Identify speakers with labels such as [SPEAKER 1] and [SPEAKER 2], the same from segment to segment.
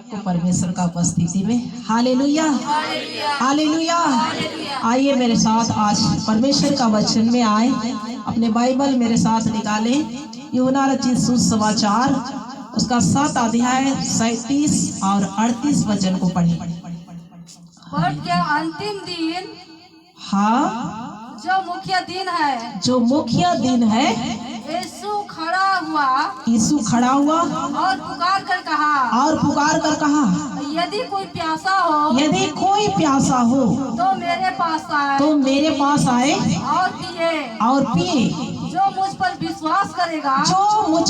[SPEAKER 1] आपको परमेश्वर का उपस्थिति में हालेलुया हालेलुया। आइए मेरे साथ आज परमेश्वर का वचन में आए, अपने बाइबल मेरे साथ निकाले। यूहन्ना रचित सुसमाचार उसका 7 अध्याय 37 और 38 वचन को पढ़े।
[SPEAKER 2] पर क्या अंतिम दिन,
[SPEAKER 1] हाँ,
[SPEAKER 2] जो मुख्य दिन है,
[SPEAKER 1] जो मुख्य दिन है,
[SPEAKER 2] यीशु खड़ा हुआ
[SPEAKER 1] और
[SPEAKER 2] पुकार कर कहा, यदि कोई प्यासा हो तो मेरे पास आए
[SPEAKER 1] और पिए।
[SPEAKER 2] जो मुझ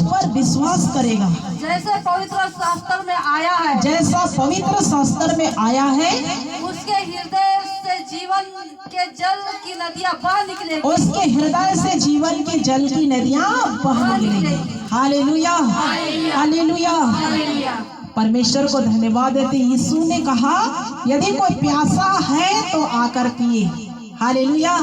[SPEAKER 2] पर विश्वास करेगा, जैसे पवित्र शास्त्र में आया है, उसके हृदय से जीवन के जल की नदियां बह निकलेगी।
[SPEAKER 1] Hallelujah hallelujah. परमेश्वर को धन्यवाद देते। यीशु ने कहा यदि कोई प्यासा है तो आकर पिए। हालेलुया।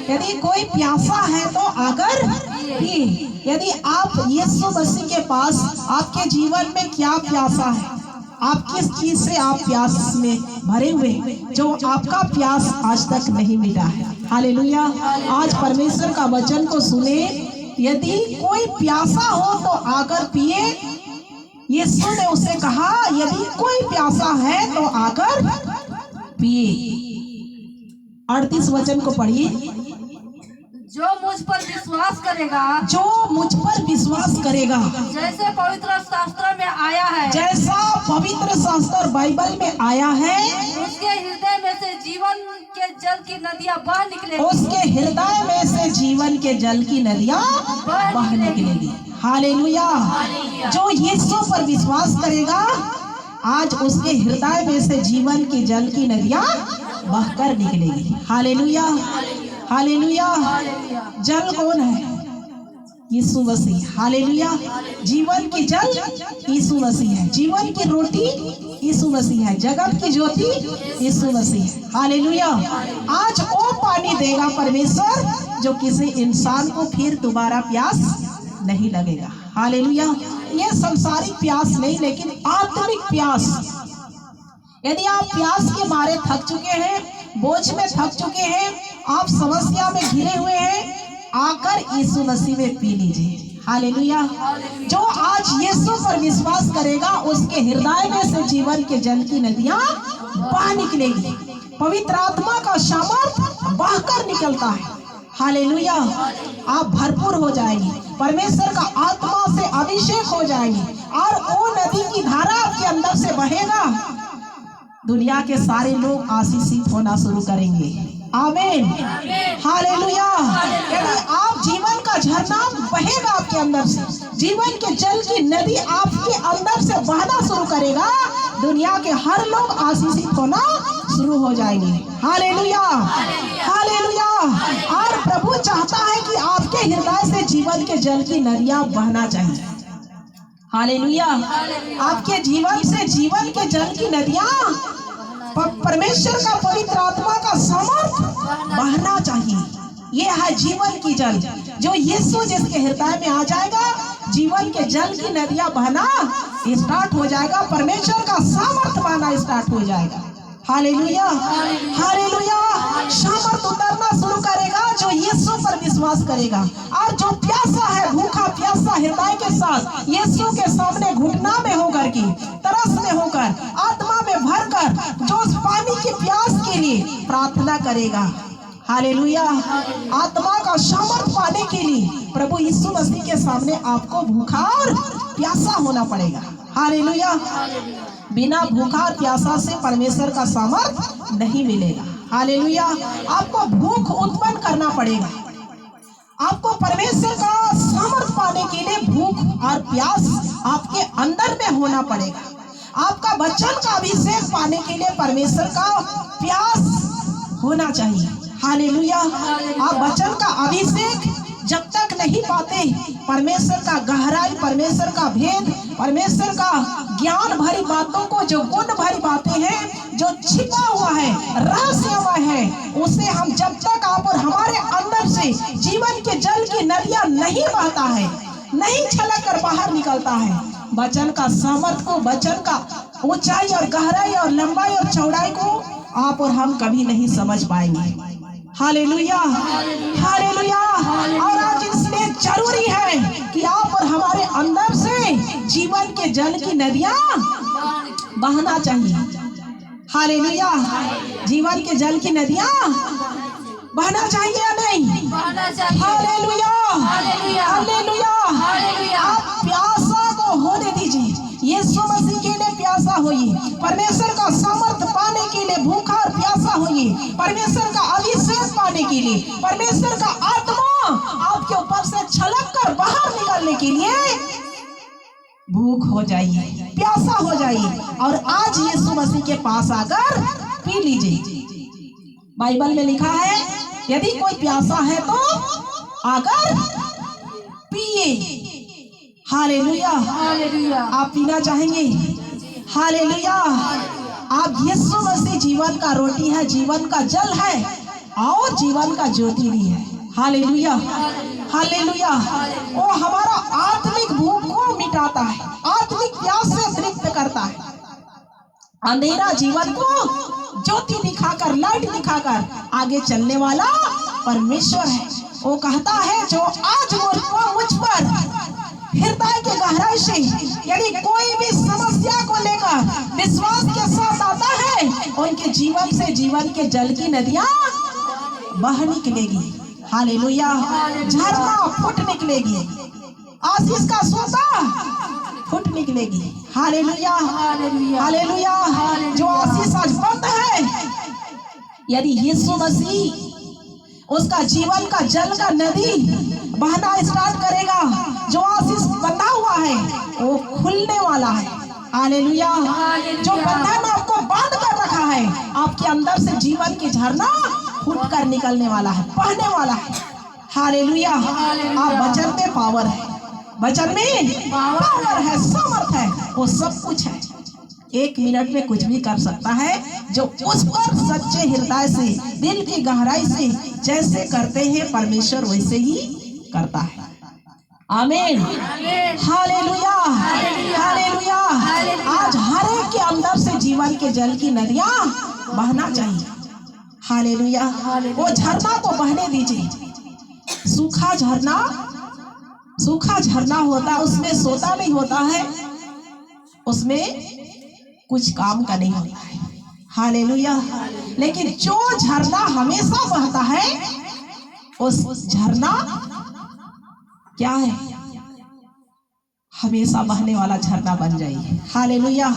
[SPEAKER 1] यदि कोई प्यासा है तो आकर पिए। यदि आप यीशु मसीह के पास, आपके जीवन में क्या प्यासा है, आप किस चीज से आप प्यास में भरे हुए, जो आपका प्यास आज तक नहीं मिटा है। हालेलुया। आज परमेश्वर का वचन को सुने। यदि कोई प्यासा हो तो आकर पिए। यीशु ने उसे कहा यदि कोई प्यासा है तो आकर पिए। 38 वचन को पढ़िए।
[SPEAKER 2] जो मुझ पर विश्वास करेगा, जैसे पवित्र
[SPEAKER 1] शास्त्र बाइबल में आया है,
[SPEAKER 2] उसके हृदय में से जीवन के जल की नदियां बह निकलेगी।
[SPEAKER 1] हालेलुया। जो यीशु पर विश्वास करेगा, आज उसके हृदय में से जीवन के जल की नदियां बहकर निकलेगी। Hallelujah hallelujah. जल कौन है? यीशु मसीह। हालेलुया। जीवन की जल यीशु मसीह है। जीवन की रोटी यीशु मसीह है। जगत की ज्योति यीशु मसीह है। हालेलुया। आज वो पानी देगा परमेश्वर जो किसी इंसान को फिर दोबारा प्यास नहीं लगेगा। हालेलुया। ये संसारिक प्यास नहीं, लेकिन आत्मिक प्यास। यदि आप प्यास के मारे थक चुके हैं, बोझ में थक चुके हैं, आप समस्या में घिरे हुए हैं, आकर यीशु मसीह में पी लीजिए। हालेलुया। जो आज यीशु पर विश्वास करेगा, उसके हृदय में से जीवन के जल की नदियां बह निकलेगी। पवित्र आत्मा का सामर्थ बहकर निकलता है। हालेलुया। आप भरपूर हो जाएंगे, परमेश्वर का आत्मा से अभिषेक हो जाएंगे, और वो नदी की धारा आपके अंदर से बहेगा। दुनिया के सारे लोग आशीषित होना शुरू करेंगे। आमीन हालेलुया। यदि आप जीवन का झरना बहेगा आपके अंदर से, जीवन के जल की नदी आपके अंदर से बहना शुरू करेगा, दुनिया के हर लोग आशीषित होना शुरू हो जाएंगे। Hallelujah hallelujah. और प्रभु चाहता है कि आपके हृदय से जीवन के जल की नदियां बहना चाहिए। हालेलुया। आपके जीवन से जीवन के जल की नदियां, परमेश्वर का पवित्र आत्मा का सामर्थ बहना चाहिए। ये है जीवन की जल। जो यीशु जिसके हृदय में आ जाएगा, जीवन के जल की नदियां बहना स्टार्ट हो जाएगा। परमेश्वर का सामर्थ बहना स्टार्ट हो जाएगा। Hallelujah hallelujah. सामर्थ उतरना शुरू करेगा जो यीशु पर विश्वास करेगा। और जो प्यासा है, भूखा प्यासा हृदय के साथ यीशु के सामने घुटना में होकर के, तरस में होकर, आत्मा में भरकर, जो उस पानी की प्यास के लिए प्रार्थना करेगा। हालेलुया। आत्मा का सामर्थ पाने के लिए प्रभु यीशु मसीह के सामने आपको भूखा और प्यासा होना पड़ेगा। हालेलुया। बिना भूखा और प्यासा से परमेश्वर का सामर्थ नहीं मिलेगा। हालेलुया। आपको भूख उत्पन्न करना पड़ेगा। आपको परमेश्वर का सामर्थ पाने के लिए भूख और प्यास आपके अंदर में होना पड़ेगा। आपका वचन का अभिषेक पाने के लिए परमेश्वर का प्यास होना चाहिए। हालेलुया। आप वचन का अभिषेक जब तक नहीं पाते, परमेश्वर का गहराई, परमेश्वर का भेद, परमेश्वर का ज्ञान भरी बातों को, जो गुण भरी बातें हैं, जो छिपा हुआ है, रहस्यमय है, उसे हम जब तक आप और हमारे अंदर से जीवन के जल की नदियां नहीं बहता है, नहीं छलक कर बाहर निकलता है, वचन का सामर्थ को, वचन का ऊंचाई और गहराई और लंबाई और चौड़ाई को आप और हम कभी नहीं समझ पाएंगे। Hallelujah, hallelujah. और आज इसलिए जरूरी है कि आप और हमारे अंदर से जीवन के जल की नदियां बहना चाहिए। हालेलुया, जीवन के जल की नदियां बहना चाहिए या नहीं? Hallelujah, hallelujah. आप प्यासा को होने दीजिए। यीशु मसीह के लिए प्यासा होइए, परमेश्वर का सामर्थ पाने के लिए भूखा और प्यासा होइए, परमेश्वर का अभिषेक पाने के लिए, परमेश्वर का आत्मा आपके ऊपर से छलक कर बाहर निकलने के लिए भूख हो जाइए, प्यासा हो जाइए और आज यीशु मसीह के पास आकर पी लीजिए। बाइबल में लिखा है यदि कोई प्यासा है तो आकर पिए। Hallelujah, hallelujah. आप पीना चाहेंगे? हालेलुया। आप यीशु मसीह जीवन का रोटी है, जीवन का जल है और जीवन का ज्योति भी है। Hallelujah, hallelujah. वो हमारा आत्मिक भूख को मिटाता है, आत्मिक प्यास से तृप्त करता है, अंधेरा जीवन को ज्योति दिखाकर, लाइट दिखाकर आगे चलने वाला परमेश्वर है। वो कहता है जो आज मुझ पर हृदय के गहराई से यदि कोई भी समस्या को लेकर विश्वास के साथ आता है, उनके जीवन से जीवन के जल की नदियां बह निकलेगी। हालेलुया, झरना फुट निकलेगी, आशीष का सोता फुट निकलेगी। Hallelujah, hallelujah. जो आशीष आज बंद है, यदि यीशु मसीह उसका जीवन का जल का नदी बहना स्टार्ट करेगा, जो आशीष बंधा हुआ है वो खुलने वाला है। हालेलुया। जो बंधन आपको बांध कर रखा है, आपके अंदर से जीवन की झरना फूट कर निकलने वाला है, बहने वाला है। हालेलुया। आप वचन में पावर है, वचन में पावर है, समर्थ है, वो सब कुछ है। 1 मिनट में कुछ भी कर सकता है जो उस पर सच्चे हृदय से, दिल की गहराई से जैसे करते हैं परमेश्वर वैसे ही करता है। आमीन, हालेलुया, हालेलुया। आज हर एक के अंदर से जीवन के जल की नदियां बहना चाहिए। हालेलुया। वो झरना को बहने दीजिए। सूखा झरना, सूखा झरना होता है, उसमें सोता नहीं होता है, उसमें कुछ काम का नहीं होता है। हालेलुया। लेकिन जो झरना हमेशा बहता है, उस झरना क्या है? हमेशा बहने वाला झरना बन जाइए। हालेलुया।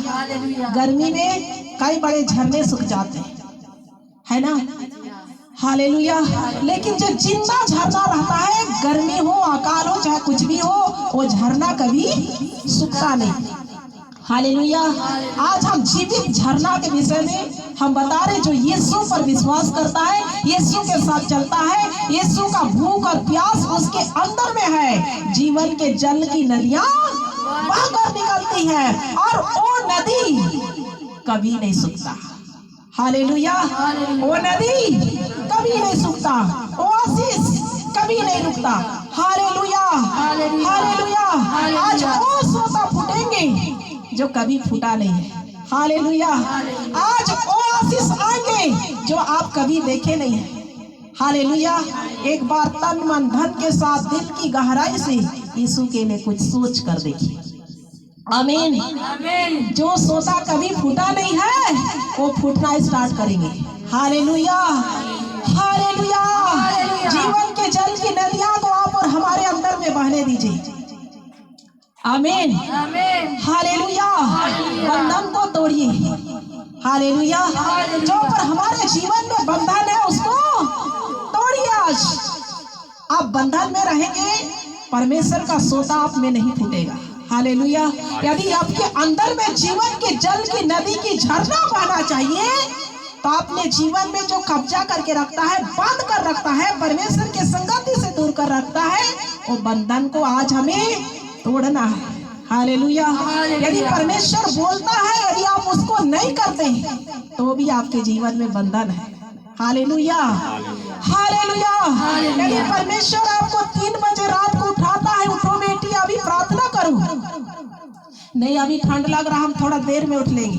[SPEAKER 1] गर्मी में कई बड़े झरने सूख जाते हैं, है ना? हालेलुया। लेकिन जो जिंदा झरना रहता है, गर्मी हो, अकाल हो, चाहे कुछ भी हो, वो झरना कभी सूखता नहीं। हालेलुया। आज हम जीवित झरना के विषय में हम बता रहे, जो यीशु पर विश्वास करता है, यीशु के साथ चलता है, यीशु का भूख और प्यास उसके अंदर में है, जीवन के जल की नदियां बहकर निकलती है और वो नदी कभी नहीं सूखता। हालेलुया। वो नदी कभी नहीं सूखता, वो आशीष कभी नहीं रुकता। Hallelujah, hallelujah. आज वो सोता फूटेंगे जो कभी फूटा नहीं है। हालेलुया। आज वो आशीष आएंगे जो आप कभी देखे नहीं है। हालेलुया। एक बार तन मन धन के साथ दिल की गहराई से यीशु के लिए कुछ सोच कर देखिए। आमीन, आमीन। जो सोता कभी फूटा नहीं है, वो फूटना स्टार्ट करेंगे। Hallelujah, hallelujah. जीवन के जल की नदियां तो आप और हमारे अंदर में बहने दीजिए। आमीन, आमीन। हालेलुया। बंधन को तोड़िए। हालेलुया। जो पर हमारे जीवन में बंधन है उसको तोड़िए। आज आप बंधन में रहेंगे, परमेश्वर का सोता आप में नहीं फूटेगा। हालेलुया। यदि आपके अंदर में जीवन के जल की नदी की झरना बहना चाहिए, तो आपने जीवन में जो कब्जा करके रखता है, बांध कर रखता है, परमेश्वर के संगति से दूर कर रखता है, वो बंधन को आज हमें तोड़ना है। हालेलुया। यदि परमेश्वर बोलता है, यदि आप उसको नहीं करते तो भी आपके जीवन में बंधन है। Hallelujah, hallelujah. यदि परमेश्वर आपको 3 बजे रात को उठाता है, उठो बेटी अभी प्रार्थना करो, नहीं अभी ठंड लग रहा, हम थोड़ा देर में उठ लेंगे।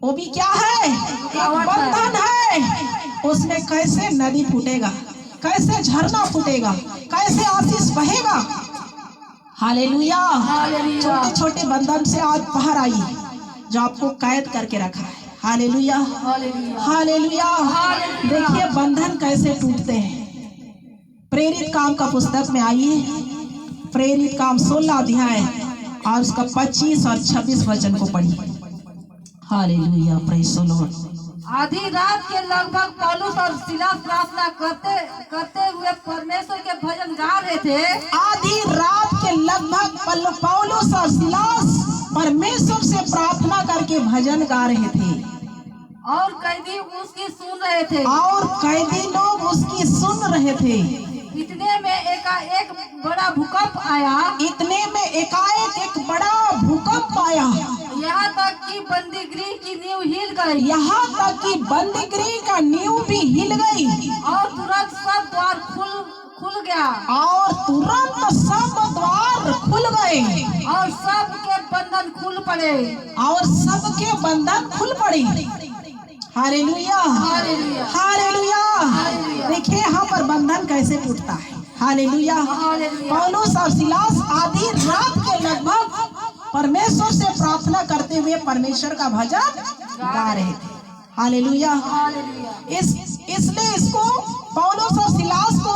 [SPEAKER 1] वो भी क्या है? एक बंधन है। उसमें कैसे नदी फूटेगा, कैसे झरना फूटेगा, कैसे आशीष बहेगा। हालेलुया। छोटे छोटे बंधन से आज बाहर आइए जो आपको कैद करके रखा है। Hallelujah, hallelujah. देखिए बंधन कैसे टूटते हैं। प्रेरित काम का पुस्तक में आइए, प्रेरित काम 16 अध्याय और उसका 25 और 26 वचन को पढ़िए। Hallelujah, praise the Lord.
[SPEAKER 2] आधी रात के लगभग पौलुस और सिलास प्रार्थना करते करते हुए परमेश्वर के भजन गा रहे थे।
[SPEAKER 1] आधी रात के लगभग पौलुस और सिलास परमेश्वर से प्रार्थना करके भजन गा रहे थे
[SPEAKER 2] और कैदी उसकी सुन रहे थे।
[SPEAKER 1] और कैदी लोग उसकी सुन रहे थे।
[SPEAKER 2] इतने में एकाएक बड़ा भूकंप आया।
[SPEAKER 1] इतने में एकाएक एक बड़ा भूकंप आया।
[SPEAKER 2] यहाँ तक कि बंदीगृह की नींव हिल गई।
[SPEAKER 1] यहाँ तक कि बंदीगृह का नींव भी हिल गई।
[SPEAKER 2] और तुरंत सब द्वार खुल गया।
[SPEAKER 1] और तुरंत सब द्वार खुल गए।
[SPEAKER 2] और सबके बंधन खुल पड़े।
[SPEAKER 1] और सबके बंधन खुल पड़े। Hallelujah,
[SPEAKER 2] hallelujah,
[SPEAKER 1] hallelujah. देखिए यहाँ पर बंधन कैसे टूटता है। हालेलुया। पौलुस और सिलास आधी रात के लगभग परमेश्वर से प्रार्थना करते हुए परमेश्वर का भजन गा रहे थे। हालेलुया। इसलिए इसको पौलुस और सिलास को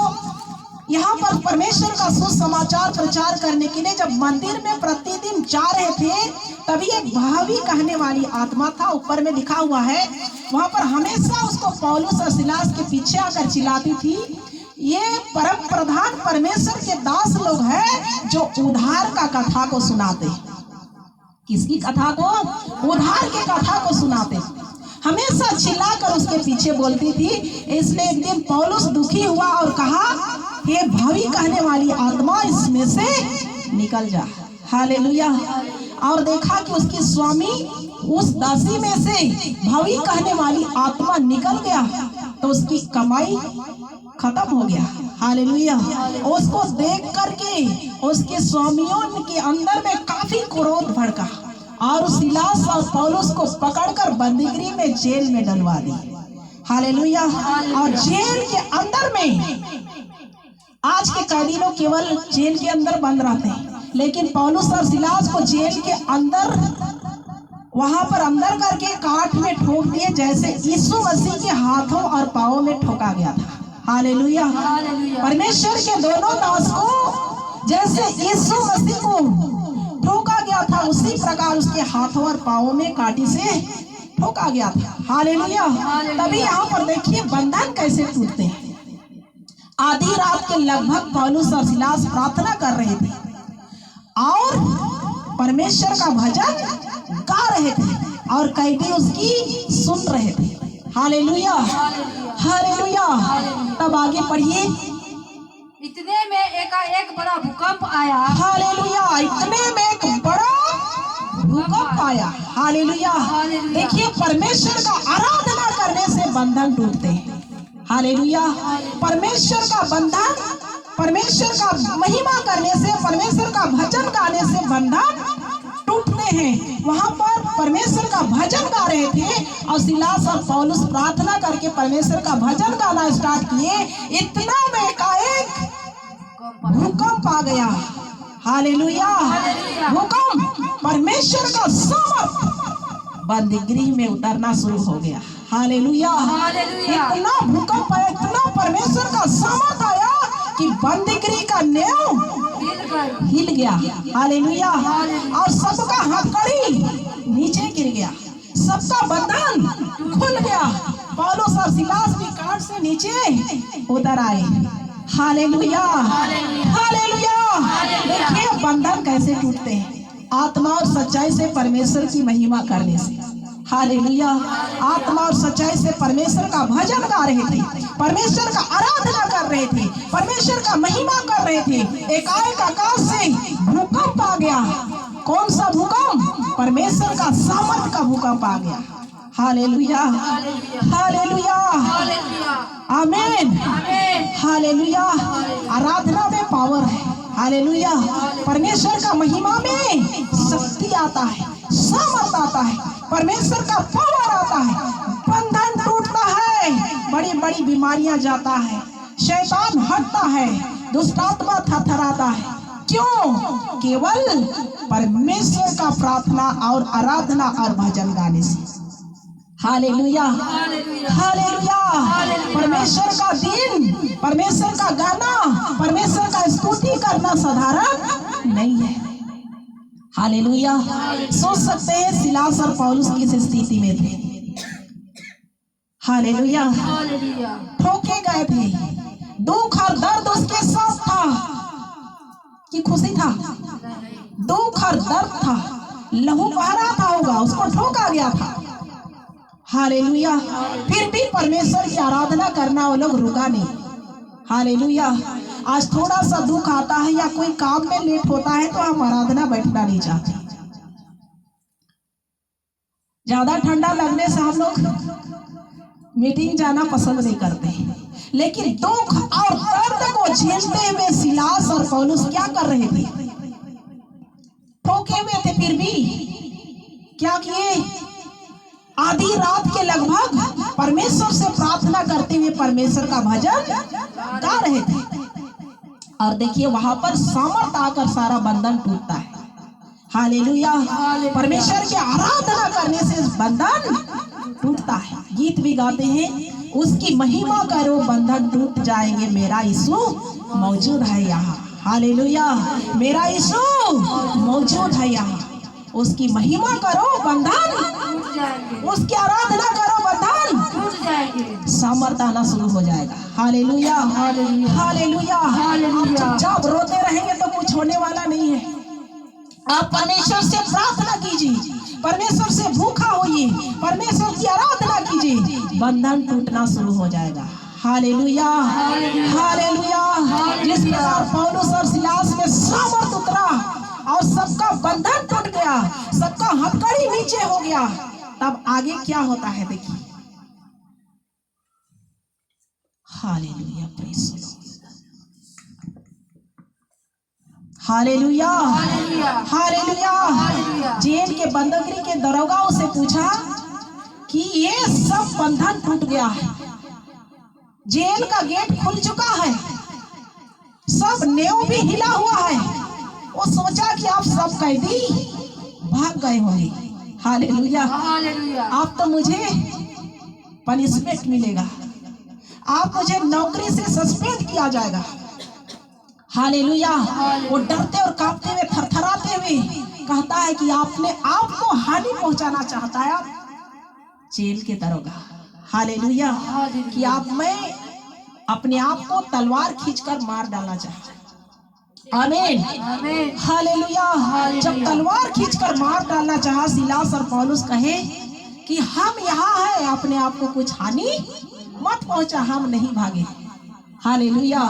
[SPEAKER 1] यहाँ पर परमेश्वर का सुसमाचार प्रचार करने के लिए जब मंदिर में प्रतिदिन जा रहे थे, तभी एक भावी कहने वाली आत्मा था, ऊपर में लिखा हुआ है। वहां पर हमेशा उसको पौलुस और सिलास के पीछे आकर चिल्लाती थी, ये परम प्रधान परमेश्वर के दास लोग हैं जो उद्धार का कथा को सुनाते। किसकी कथा को? उद्धार की कथा को सुनाते। हमेशा चिल्लाकर उसके पीछे बोलती थी। इसलिए एक दिन पौलुस दुखी हुआ और कहा, ये भावी कहने वाली आत्मा इसमें से निकल जा। हालेलुया। और देखा कि उसकी स्वामी उस दासी में से भावी कहने वाली आत्मा निकल गया तो उसकी कमाई खत्म हो गया। हालेलुया। उसको देख करके उसके स्वामियों के अंदर में काफी क्रोध भड़का और सिलास और पौलुस को पकड़कर बंदीगृह में जेल में डलवा दी। हालेलुया। और जेल के अंदर में आज के कैदी लोग केवल जेल के अंदर बंद रहते हैं, लेकिन पौलुस और सिलास को जेल के अंदर वहां पर अंदर करके काठ में ठोक दिए, जैसे यीशु मसीह के हाथों और पांवों में ठोका गया था। हालेलुया। परमेश्वर के दोनों दास को जैसे यीशु मसीह को ठोका गया था, उसी प्रकार उसके हाथों और पांवों में कांटे से ठोका गया था। हालेलुया। तभी यहाँ पर देखिए बंधन कैसे टूटते हैं। आधी रात के लगभग पौलुस और सिलास प्रार्थना कर रहे थे और परमेश्वर का भजन गा रहे थे और कैदी उसकी सुन रहे थे। Hallelujah, hallelujah. तब आगे पढ़िए।
[SPEAKER 2] इतने में एकाएक बड़ा भूकंप आया।
[SPEAKER 1] हालेलुया। इतने में एक बड़ा भूकंप आया। हालेलुया। देखिए परमेश्वर का आराधना करने से बंधन टूटते हैं। हालेलुया। परमेश्वर का बंधन, परमेश्वर का महिमा करने से, परमेश्वर का भजन गाने से बंधन टूटते हैं। वहां पर परमेश्वर का भजन गा रहे थे और सिलास और पौलुस प्रार्थना करके परमेश्वर का भजन गाना स्टार्ट किए। इतना में एकाएक भूकंप आ गया। हालेलुया। भूकंप, परमेश्वर का सामर्थ बंदीगृह में उतरना शुरू हो गया। हालेलुया। इतना भूकंप आया, इतना परमेश्वर का सामर्थ आया कि बंदीगृह का नींव हिल गया। हालेलुया। और सबका हथकड़ी नीचे गिर गया, सबका बंधन खुल गया। पौलुस और सिलास भी काट से नीचे उतर आए। Hallelujah, hallelujah. देखिए बंधन कैसे टूटते हैं, आत्मा और सच्चाई से परमेश्वर की महिमा करने से। हालेलुया। आत्मा और सच्चाई से परमेश्वर का भजन गा रहे थे, परमेश्वर का आराधना कर रहे थे, परमेश्वर का महिमा कर रहे थे। एकाएक आकाश से भूकंप आ गया। कौन सा भूकंप? परमेश्वर का सामर्थ का भूकंप आ गया। हालेलुया, हालेलुया, आमीन, हालेलुया। आराधना में पावर है। हालेलुया। परमेश्वर का महिमा में शक्ति आता है, सामर्थ आता है, परमेश्वर का पावर आता है, बंधन टूटता है, बड़ी बड़ी बीमारियां जाता है, शैतान हटता है, दुष्ट आत्मा थरथराता है। क्यों? केवल परमेश्वर का प्रार्थना और आराधना और भजन गाने से। Hallelujah, hallelujah. परमेश्वर का दिन, परमेश्वर का गाना, परमेश्वर का स्तुति करना साधारण नहीं है। हालेलुया। सोच सकते हैं सिलास और पौलुस किस स्थिति में थे। हालेलुया। ठोके गए थे, दुख और दर्द उसके साथ था कि खुशी था? दुख और दर्द था, लहू बह रहा था होगा, उसको ठोका गया था। हालेलुया। फिर भी परमेश्वर की आराधना करना वो लोग रुका नहीं। हालेलुया। आज थोड़ा सा दुख आता है या कोई काम में लेट होता है तो हम आराधना बैठना नहीं चाहते। ज्यादा ठंडा लगने से हम लोग मीटिंग जाना पसंद नहीं करते, लेकिन दुख और दर्द को झेलते हुए सिलास और पौलुस क्या कर रहे थे? ठोके हुए थे, फिर भी क्या किए? आधी रात के लगभग परमेश्वर से प्रार्थना करते हुए परमेश्वर का भजन गा रहे थे। और देखिए वहां पर सामर्थ आकर सारा बंधन टूटता है। हालेलुया। परमेश्वर की आराधना करने से बंधन टूटता है। गीत भी गाते हैं, उसकी महिमा करो बंधन टूट जाएंगे, मेरा यीशु मौजूद है यहाँ। हालेलुया। मेरा यीशु मौजूद है यहाँ। उसकी महिमा करो बंधन, उसकी आराधना करो बंधन, सामर्थ आना शुरू हो जाएगा। Hallelujah, hallelujah. आप चुपचाप रोते रहेंगे तो कुछ होने वाला नहीं है। आप परमेश्वर से प्रार्थना कीजिए, परमेश्वर से भूखा होइए, परमेश्वर की आराधना कीजिए, बंधन टूटना शुरू हो जाएगा। Hallelujah, hallelujah. जिस प्रकार पौलुस और सिलास में सामर्थ उतरा और सबका बंधन टूट गया, सबका हथकड़ी नीचे हो गया, तब आगे क्या होता है देखिए। Hallelujah, praise the Lord. Hallelujah, hallelujah. जेल के बंदगी के दरोगाओं से पूछा कि ये सब बंधन टूट गया है, जेल का गेट खुल चुका है, सब नेव भी हिला हुआ है। वो सोचा कि आप सब कैदी भाग गए होंगे। हालेलुया। आप तो मुझे पनिशमेंट मिलेगा, आप मुझे नौकरी से सस्पेंड किया जाएगा। हालेलुया। वो डरते और कांपते हुए, थरथराते हुए कहता है कि आपने आपको हानि पहुंचाना चाहता है आप जेल के दरोगा। हालेलुया। कि आप मैं अपने आप को तलवार खींचकर मार डालना चाहता। आमीन, हालेलुया। जब तलवार खींचकर मार डालना चाहा, सिलास और पौलुस कहे कि हम यहाँ हैं, अपने आप को कुछ हानि मत पहुंचा, हम नहीं भागे। हालेलुया।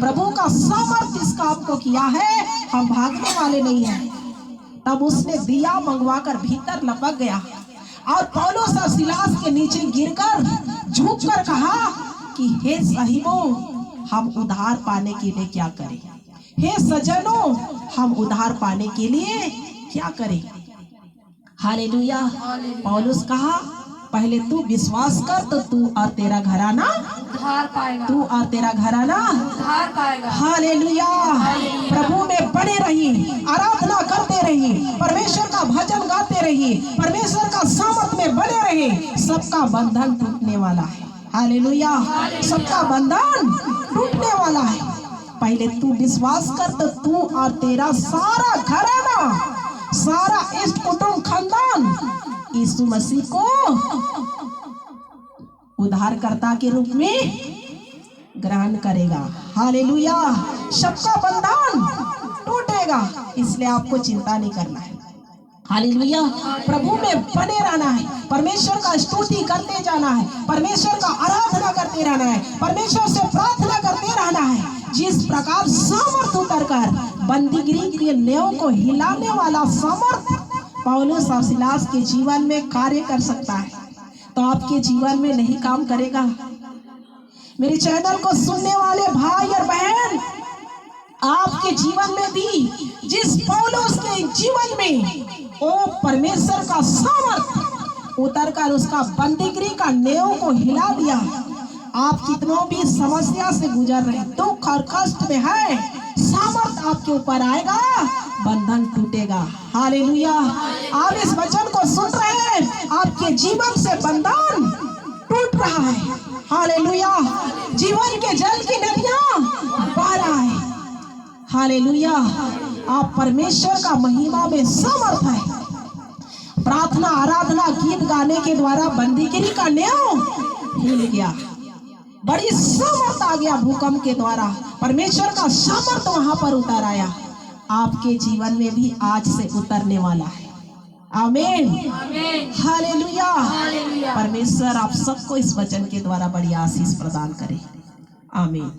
[SPEAKER 1] प्रभु का सामर्थ इस काम को किया है, हम भागने वाले नहीं हैं। तब उसने दिया मंगवाकर भीतर लपक गया और पौलुस और सिलास के नीचे गिरकर झुककर कहा कि हे साहिबों, हम उद्धार पाने के लिए क्या करें? हे सज्जनों, हम उद्धार पाने के लिए क्या करें? हालेलुया। पौलुस कहा पहले तू विश्वास कर तो तू और तेरा घराना उद्धार पाएगा, तू और तेरा घराना उद्धार पाएगा। हालेलुया। प्रभु में बने रहिए, आराधना करते रहिए, परमेश्वर का भजन गाते रहिए, परमेश्वर का सामर्थ में बने रहिए, सबका बंधन टूटने वाला है। हालेलुया। सबका बंधन टूटने वाला है। पहले तू विश्वास कर तो तू और तेरा सारा घराना, सारा इष्ट कुटुंब खानदान यीशु मसीह को उद्धारकर्ता के रूप में ग्रहण करेगा। हालेलुया। सबका बंधन टूटेगा, इसलिए आपको चिंता नहीं करना है। हालेलुया। प्रभु में बने रहना है, परमेश्वर का स्तुति करते जाना है, परमेश्वर का आराधना करते रहना है, परमेश्वर से प्रार्थना करते रहना है। जिस प्रकार सामर्थ उतरकर बंदीगिरी के नेव को हिलाने वाला सामर्थ पौलुस और सिलास के जीवन में कार्य कर सकता है, तो आपके जीवन में नहीं काम करेगा? मेरे चैनल को सुनने वाले भाई और बहन, आपके जीवन में भी जिस पौलुस के जीवन में ओ परमेश्वर का सामर्थ उतरकर उसका बंदीगिरी का नेव को हिला दिया। आप कितनों भी समस्या से गुजर रहे, दुख और कष्ट में है, सामर्थ आपके ऊपर आएगा, बंधन टूटेगा। हालेलुया। आप इस वचन को सुन रहे हैं, आपके जीवन से बंधन टूट रहा है। हालेलुया। जीवन के जल की नदियां बह रहा है। हालेलुया। आप परमेश्वर का महिमा में समर्थ है। प्रार्थना, आराधना, गीत गाने के द्वारा बंदीगिरी का नेव हिल गया, बड़ी सामर्थ आ गया। भूकंप के द्वारा परमेश्वर का सामर्थ वहां पर उतर आया। आपके जीवन में भी आज से उतरने वाला है। आमीन। हालेलुया। परमेश्वर आप सबको इस वचन के द्वारा बड़ी आशीष प्रदान करे। आमीन।